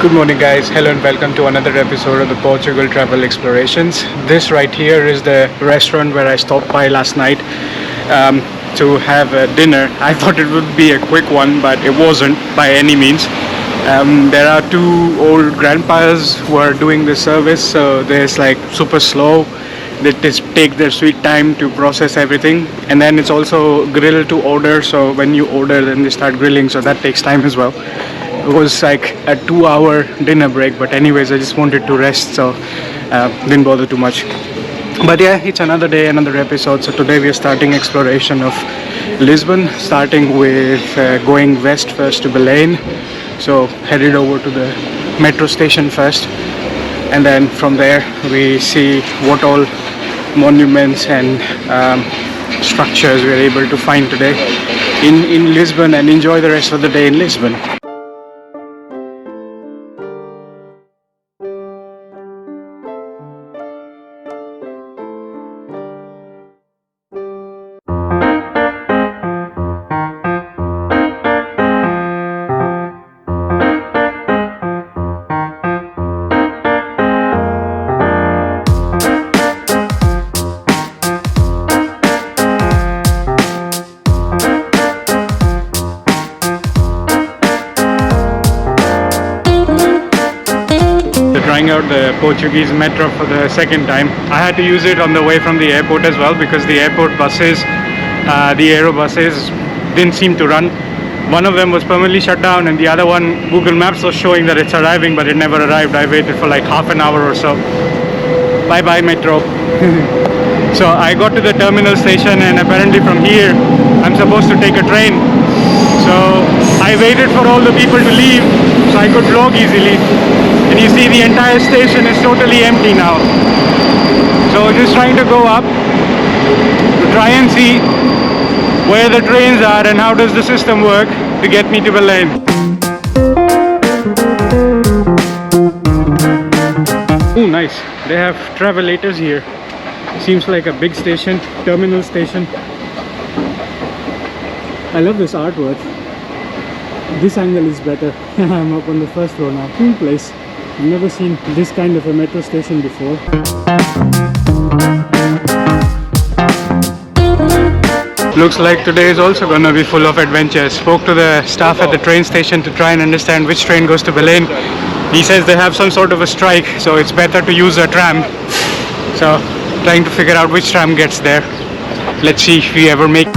Good morning guys, hello and welcome to another episode of the Portugal Travel Explorations. This right here is the restaurant where I stopped by last night to have a dinner. I thought it would be a quick one, but it wasn't by any means. There are two old grandpas who are doing the service, so they're like super slow. They just take their sweet time to process everything, and then it's also grill to order, so when you order then they start grilling, so that takes time as well. It was like a 2-hour dinner break, but anyways I just wanted to rest, so didn't bother too much. But yeah, it's another day, another episode. So today we are starting exploration of Lisbon, starting with going west first to Belem. So headed over to the metro station first, and then from there we see what all monuments and structures we are able to find today in Lisbon, and enjoy the rest of the day in Lisbon. Trying out the Portuguese metro for the second time. I had to use it on the way from the airport as well, because the airport buses, the aero buses, didn't seem to run. One of them was permanently shut down, and the other one, Google Maps was showing that it's arriving, but it never arrived. I waited for like half an hour or so. Bye bye metro. So I got to the terminal station, and apparently from here I'm supposed to take a train. So I waited for all the people to leave so I could vlog easily. And you see the entire station is totally empty now. So just trying to go up to try and see where the trains are and how does the system work to get me to Belem. Oh nice, they have travelators here. Seems like a big station, terminal station. I love this artwork. This angle is better. I'm up on the first row now. Cool place. I've never seen this kind of a metro station before. Looks like today is also gonna be full of adventures. Spoke to the staff at the train station to try and understand which train goes to Belem. He says they have some sort of a strike, so it's better to use a tram. So trying to figure out which tram gets there. Let's see if we ever make.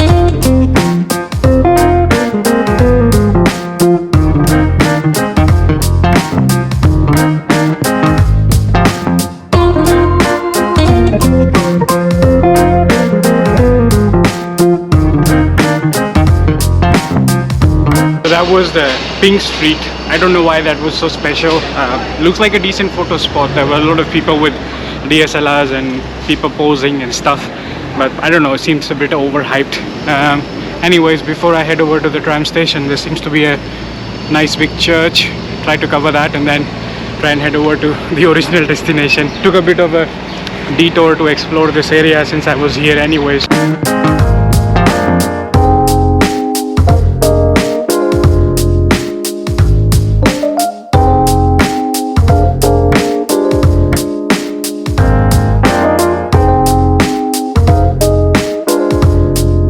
That was the Pink Street. I don't know why that was so special. Looks like a decent photo spot. There were a lot of people with DSLRs and people posing and stuff, but I don't know, it seems a bit overhyped. Anyways, before I head over to the tram station, there seems to be a nice big church. Try to cover that and then try and head over to the original destination. Took a bit of a detour to explore this area since I was here anyways.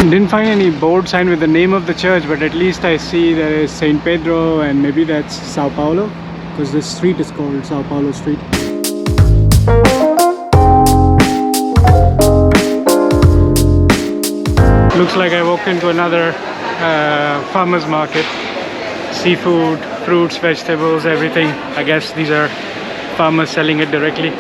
Didn't find any board sign with the name of the church, but at least I see there is Saint Pedro, and maybe that's Sao Paulo, because this street is called Sao Paulo Street. Looks like I walked into another farmer's market. Seafood, fruits, vegetables, everything. I guess these are farmers selling it directly.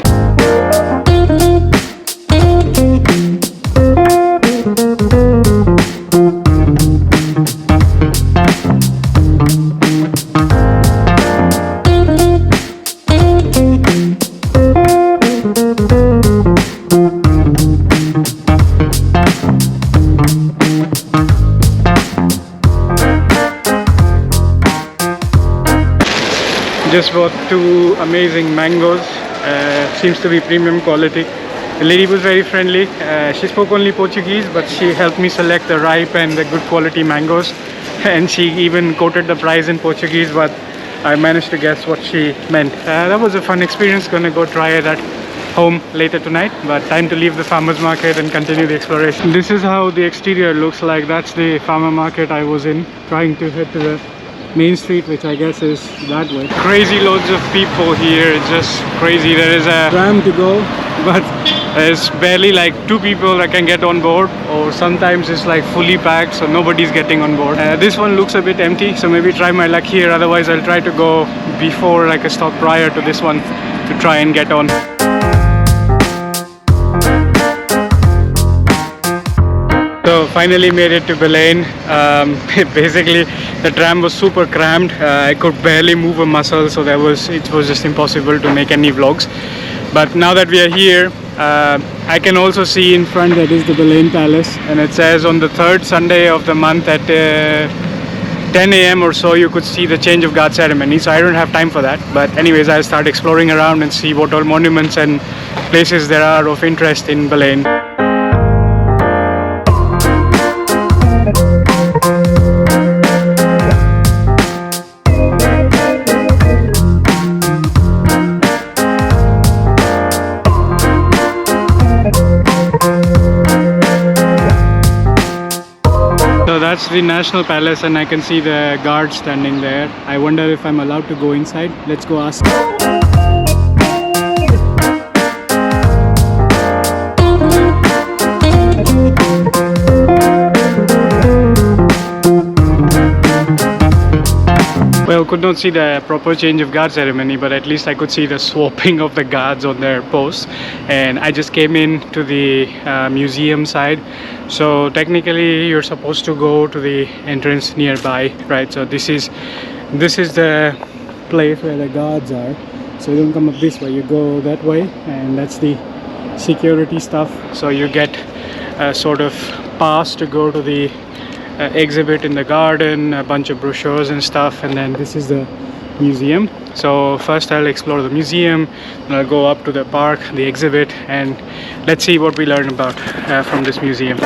Just bought two amazing mangoes. Seems to be premium quality. The lady was very friendly. She spoke only Portuguese, but she helped me select the ripe and the good quality mangoes. And she even quoted the price in Portuguese, but I managed to guess what she meant. That was a fun experience. Gonna go try it at home later tonight, but time to leave the farmers market and continue the exploration. This is how the exterior looks like. That's the farmer market I was in, trying to head to the main street, which I guess is that way. Crazy loads of people here. It's just crazy. There is a tram to go, but there's barely like 2 people that can get on board, or sometimes it's like fully packed, so nobody's getting on board. This one looks a bit empty, so maybe try my luck here. Otherwise I'll try to go before, like a stop prior to this one, to try and get on. So finally made it to Belem. Basically the tram was super crammed. I could barely move a muscle, so it was just impossible to make any vlogs. But now that we are here, I can also see in front that is the Belem Palace, and it says on the 3rd Sunday of the month at 10 AM or so you could see the change of guard ceremony. So I don't have time for that, but anyways, I'll start exploring around and see what all monuments and places there are of interest in Belem. So that's the National Palace, and I can see the guards standing there. I wonder if I'm allowed to go inside. Let's go ask. Well, could not see the proper change of guard ceremony, but at least I could see the swapping of the guards on their posts. And I just came in to the museum side. So technically you're supposed to go to the entrance nearby, right? So this is the place where the guards are. So you don't come up this way, you go that way, and that's the security stuff. So you get a sort of pass to go to the exhibit in the garden, a bunch of brochures and stuff, and then this is the museum. So first I'll explore the museum, and I'll go up to the park, the exhibit, and let's see what we learn about from this museum.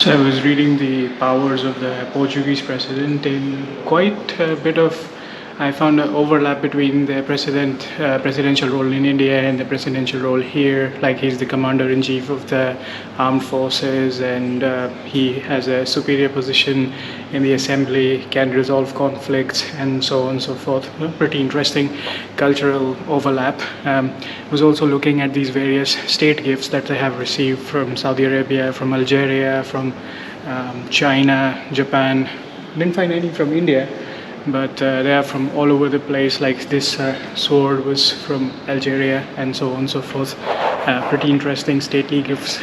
So I was reading the powers of the Portuguese president in quite a bit of, I found an overlap between the presidential role in India and the presidential role here. Like, he's the commander-in-chief of the armed forces, and he has a superior position in the assembly, can resolve conflicts, and so on and so forth. Pretty interesting cultural overlap. Was also looking at these various state gifts that they have received from Saudi Arabia, from Algeria, from China, Japan. Didn't find any from India, but they are from all over the place. Like this sword was from Algeria, and so on and so forth. Pretty interesting stately gifts.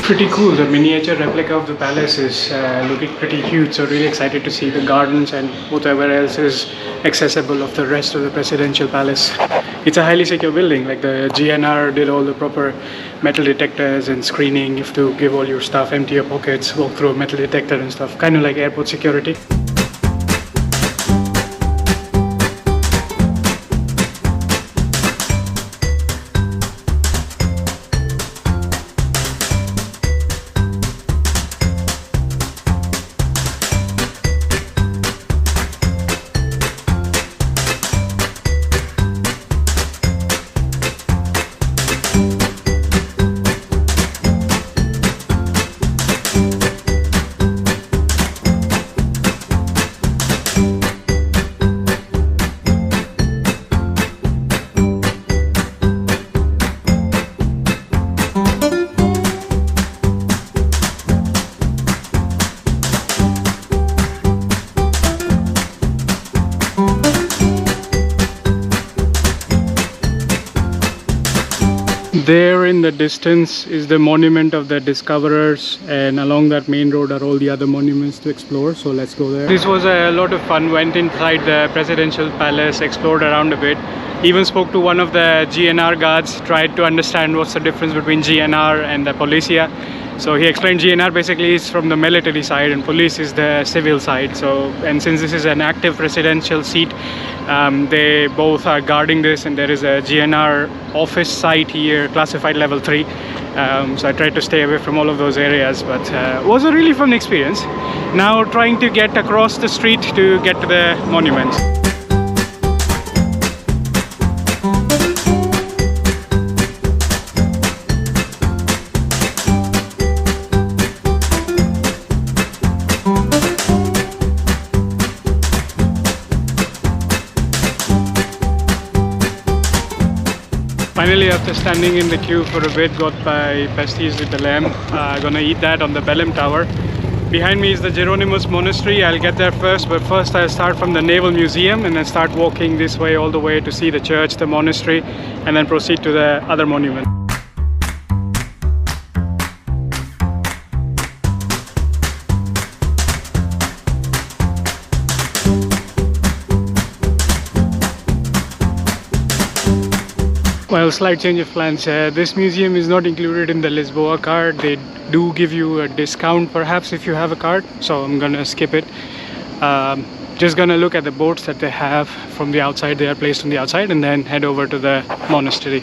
Pretty cool. The miniature replica of the palace is looking pretty huge, so really excited to see the gardens and whatever else is accessible of the rest of the presidential palace. It's a highly secure building. Like, the GNR did all the proper metal detectors and screening. You have to give all your stuff, empty your pockets, walk through a metal detector and stuff, kind of like airport security. There in the distance is the monument of the discoverers, and along that main road are all the other monuments to explore, so let's go there. This was a lot of fun. Went inside the presidential palace, explored around a bit, even spoke to one of the GNR guards, tried to understand what's the difference between GNR and the Policia. So he explained GNR basically is from the military side and police is the civil side. So, and since this is an active presidential seat, they both are guarding this, and there is a GNR office site here, classified level 3. So I tried to stay away from all of those areas, but it was a really fun experience. Now trying to get across the street to get to the monuments. Finally, after standing in the queue for a bit, got my Pastels de Belem. Gonna eat that on the Belem Tower. Behind me is the Jeronimos Monastery. I'll get there first, but first I'll start from the Naval Museum and then start walking this way all the way to see the church, the monastery, and then proceed to the other monument. Well, slight change of plans. This museum is not included in the Lisboa card. They do give you a discount perhaps if you have a card, so I'm gonna skip it. Just gonna look at the boats that they have from the outside. They are placed on the outside, and then head over to the monastery.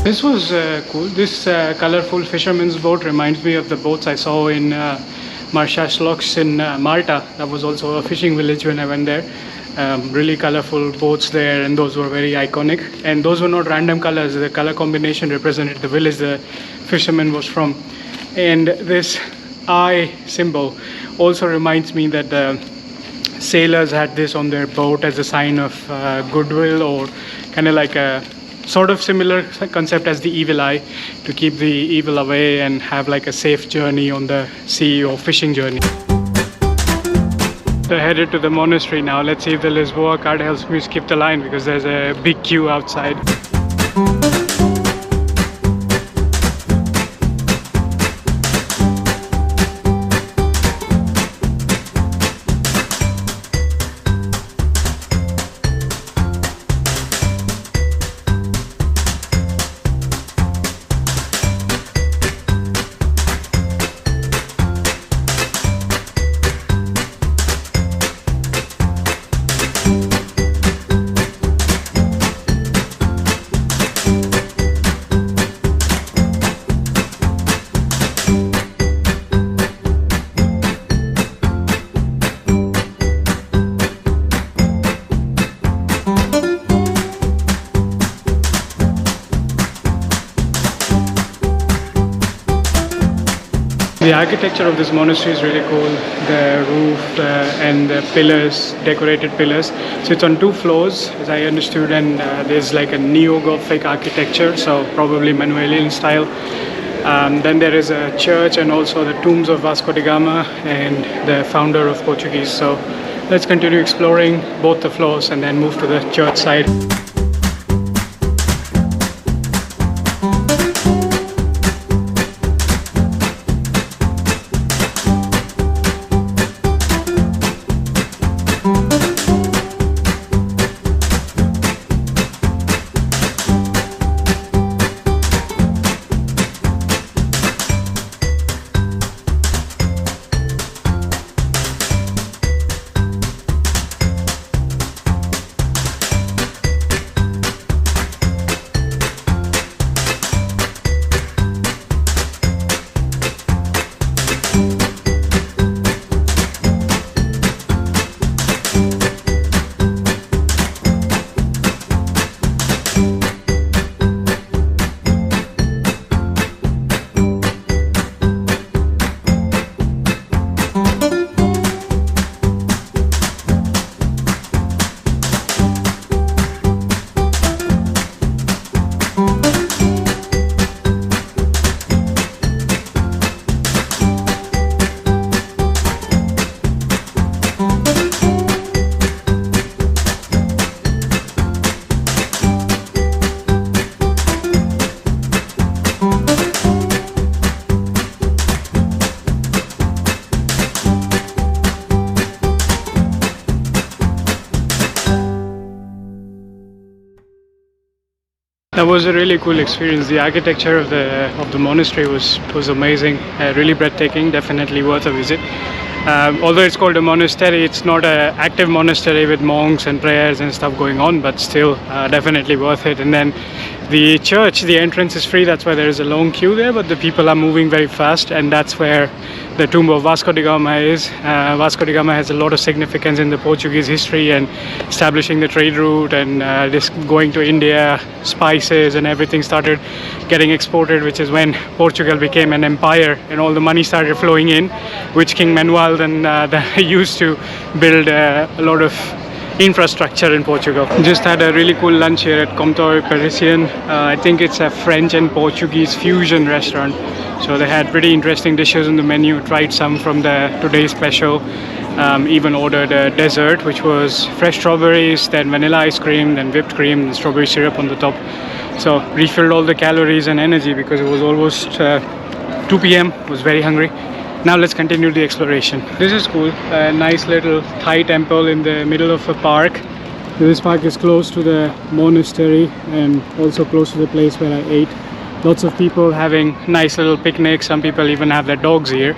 This was cool. This colorful fisherman's boat reminds me of the boats I saw in Marshashloks in Malta. That was also a fishing village when I went there. Really colorful boats there, and those were very iconic. And those were not random colors. The color combination represented the village the fisherman was from. And this eye symbol also reminds me that the sailors had this on their boat as a sign of goodwill, or kind of like a sort of similar concept as the evil eye, to keep the evil away and have like a safe journey on the sea or fishing journey. So headed to the monastery now. Let's see if the Lisboa card helps me skip the line, because there's a big queue outside. The architecture of this monastery is really cool. The roof and the pillars, decorated pillars. So it's on 2 floors, as I understood, and there's like a neo-Gothic architecture, so probably Manuelian style. Then there is a church and also the tombs of Vasco da Gama and the founder of Portuguese. So let's continue exploring both the floors and then move to the church side. That was a really cool experience. The architecture of the monastery was amazing, really breathtaking. Definitely worth a visit. Although it's called a monastery, it's not an active monastery with monks and prayers and stuff going on, but still definitely worth it. And then the church, the entrance is free, that's why there is a long queue there, but the people are moving very fast, and that's where the tomb of Vasco da Gama is. Vasco da Gama has a lot of significance in the Portuguese history and establishing the trade route, and just going to India, spices and everything started getting exported, which is when Portugal became an empire and all the money started flowing in, which King Manuel then used to build a lot of infrastructure in Portugal. Just had a really cool lunch here at Comptoir Parisian. I think it's a French and Portuguese fusion restaurant. So they had pretty interesting dishes on the menu. Tried some from the today's special. Even ordered a dessert, which was fresh strawberries, then vanilla ice cream, then whipped cream, and strawberry syrup on the top. So refilled all the calories and energy because it was almost 2 p.m. Was very hungry. Now let's continue the exploration. This is cool. A nice little Thai temple in the middle of a park. This park is close to the monastery and also close to the place where I ate. Lots of people having nice little picnics. Some people even have their dogs here.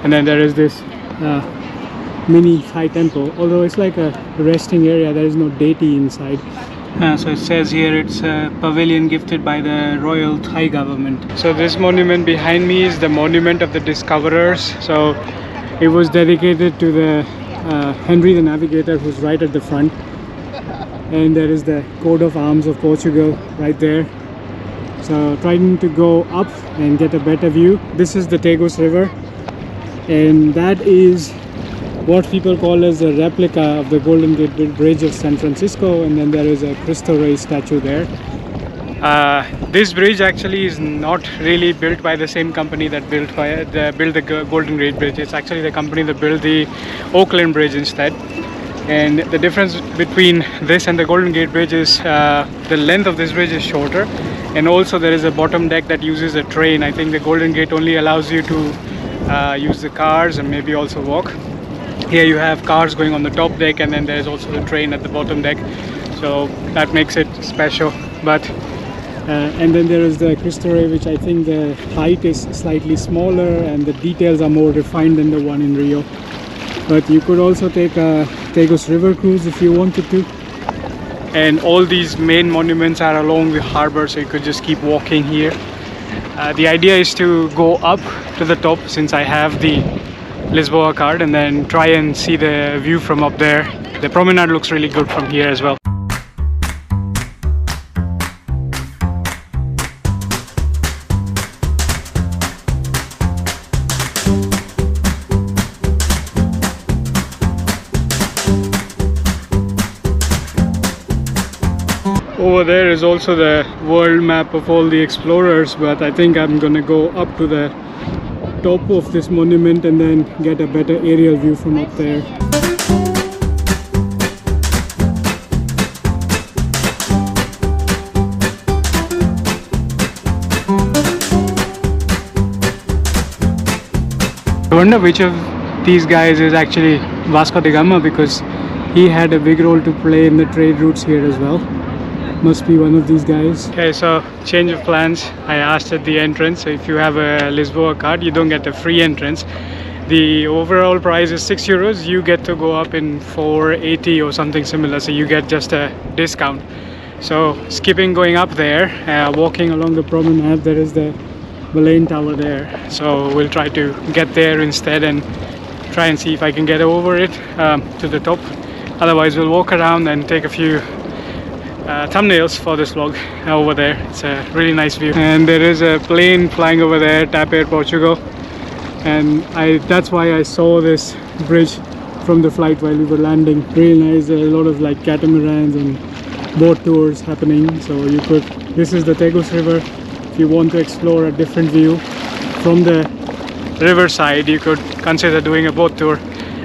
And then there is this mini Thai temple. Although it's like a resting area, there is no deity inside. So it says here it's a pavilion gifted by the Royal Thai government. So this monument behind me is the monument of the discoverers. So it was dedicated to the Henry the Navigator, who's right at the front. And there is the coat of arms of Portugal right there. So trying to go up and get a better view. This is the Tagus River, and that is what people call as a replica of the Golden Gate Bridge of San Francisco, and then there is a Cristo Rey statue there. This bridge actually is not really built by the same company that built the Golden Gate Bridge. It's actually the company that built the Oakland Bridge instead. And the difference between this and the Golden Gate Bridge is the length of this bridge is shorter, and also there is a bottom deck that uses a train. I think the Golden Gate only allows you to use the cars and maybe also walk. Here you have cars going on the top deck, and then there's also the train at the bottom deck, so that makes it special. But and then there is the Cristo Rey, which I think the height is slightly smaller and the details are more refined than the one in Rio. But you could also take a Tagus River cruise if you wanted to. And all these main monuments are along the harbor, so you could just keep walking here. The idea is to go up to the top, since I have the Lisboa card, and then try and see the view from up there. The promenade looks really good from here as well. Over there is also the world map of all the explorers, but I think I'm gonna go up to the top of this monument and then get a better aerial view from up there. I wonder which of these guys is actually Vasco da Gama, because he had a big role to play in the trade routes here as well. Must be one of these guys. Okay, so change of plans. I asked at the entrance, so if you have a Lisboa card, you don't get a free entrance. The overall price is €6. You get to go up in 480 or something similar, so you get just a discount. So skipping going up there, walking along the promenade, there is the Belem Tower there. So we'll try to get there instead and try and see if I can get over it to the top. Otherwise we'll walk around and take a few thumbnails for this vlog over there. It's a really nice view, and there is a plane flying over there, TAP Air Portugal, and that's why I saw this bridge from the flight while we were landing. Really nice. There are a lot of like catamarans and boat tours happening. So you could, this is the Tagus River. If you want to explore a different view from the riverside, you could consider doing a boat tour.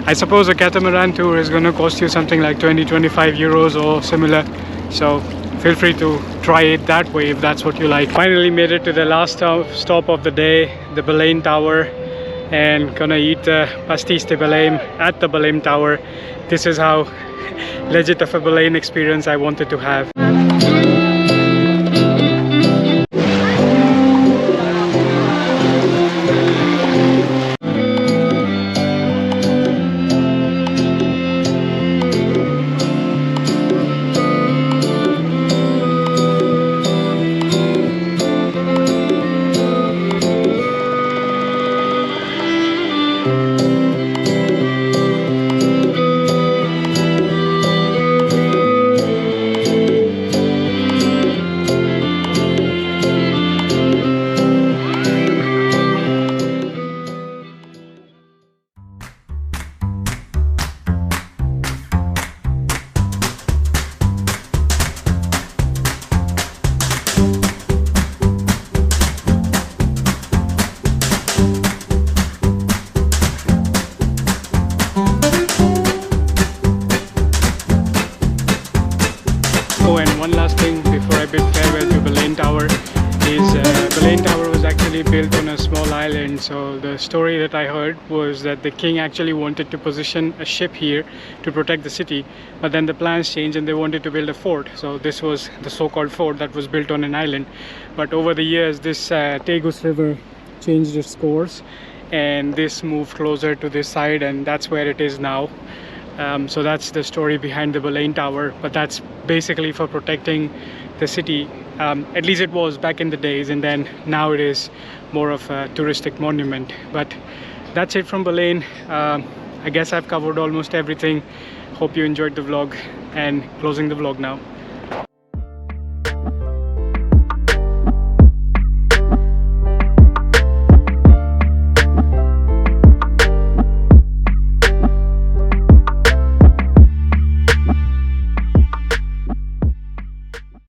I suppose a catamaran tour is going to cost you something like 20-25 euros or similar. So feel free to try it that way if that's what you like. Finally made it to the last stop of the day, the Belem Tower, and gonna eat Pastels de Belem at the Belem Tower. This is how legit of a Belem experience I wanted to have. Oh, and one last thing before I bid farewell to Belem Tower is Belem Tower was actually built on a small island. So the story that I heard was that the king actually wanted to position a ship here to protect the city, but then the plans changed and they wanted to build a fort. So this was the so-called fort that was built on an island. But over the years, this Tagus river changed its course and this moved closer to this side, and that's where it is now. So that's the story behind the Belem Tower, but that's basically for protecting the city. At least it was back in the days, and then now it is more of a touristic monument. But that's it from Belem. I guess I've covered almost everything. Hope you enjoyed the vlog, and closing the vlog now.